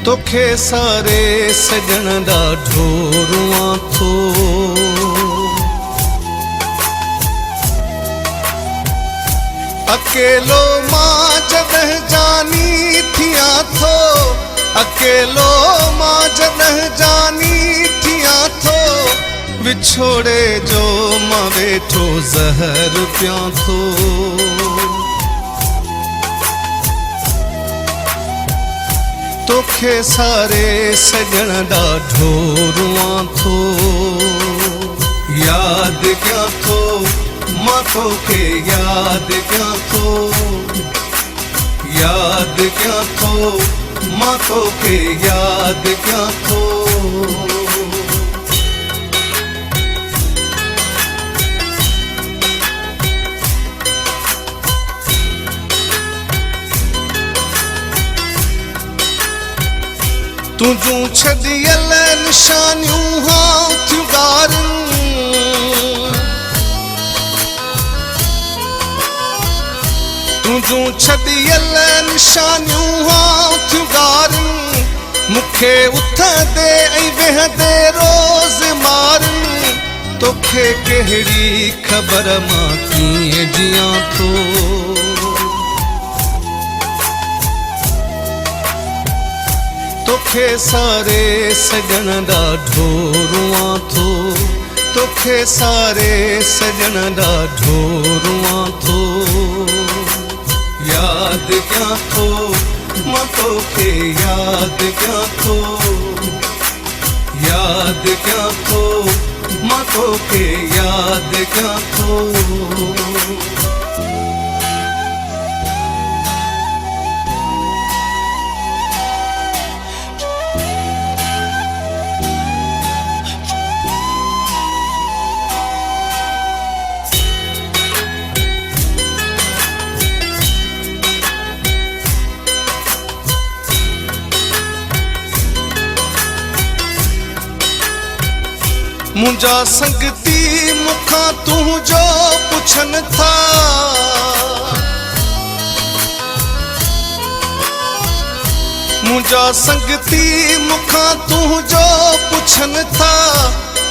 तोखे सारे सजण ॾाढो रुआं थो। अकेलो मां जॾहिं जानी थियां थो, अकेलो मां जॾहिं जानी थियां थो, विछोड़े जो मां वेठो ज़हर पियां थो। तोखे सारे सजण ॾाढो रुआं थो। यादि कयां थो मां तोखे, यादि कयां थो, यादि कयां थो मां तोखे, यादि कयां थो। तुझूं छॾियल निशानियूं हां थियूं ॻारनि, तुझूं छॾियल निशानियूं हां थियूं ॻारनि, मूंखे उथंदे ऐं वेहंदे रोज़ मारनि। तोखे कहिड़ी ख़बर मां कीअं जियां थो। तोखे सारे सजण ॾाढो रुआं थो। तोखे सारे सजण ॾाढो रुआं थो। यादि कयां थो मां तोखे, यादि कयां थो, यादि कयां थो मां तोखे, यादि कयां थो। मुंहिंजा संगती मूंखां तुंहिंजो पुछनि था, मुंहिंजा संगती मूंखां तुंहिंजो पुछनि था,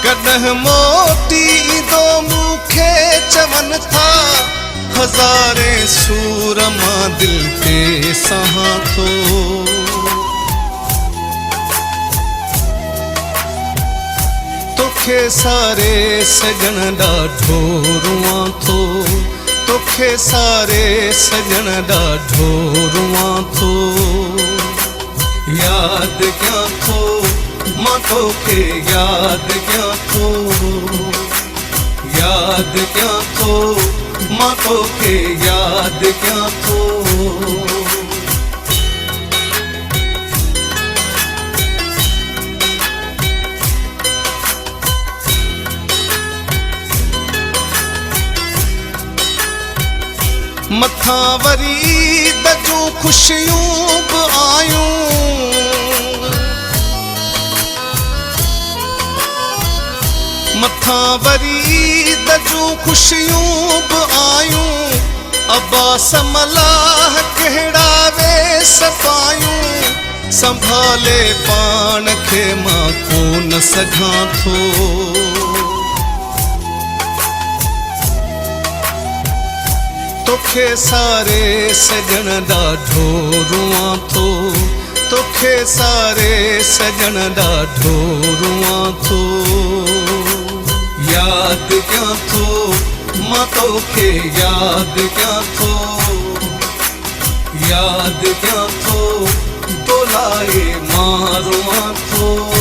कॾहिं मोटी ईंदो मूंखे चवनि था। हज़ारे सूर मां दिल ते सहां थो। तोखे सारे सजण ॾाढो रुआं थो। तोखे सारे सजण ॾाढो रुआं थो। यादि कयां थो मां तोखे, यादि कयां थो, यादि कयां थो मां तोखे, यादि कयां थो। मथां वरी ईद जूं ख़ुशियूं बि आयूं, मथां वरी ईद जूं ख़ुशियूं बि आयूं। अब्बास मलाह कहिड़ा वेस पायूं, संभाले पाण खे मां कोन सघां थो। तोखे सारे सजण ॾाढो रुआं थो। तोखे सारे सजण ॾाढो रुआं थो। यादि कयां थो मां तोखे, यादि कयां थो, यादि कयां थो, तो लाइ मां रुआं थो।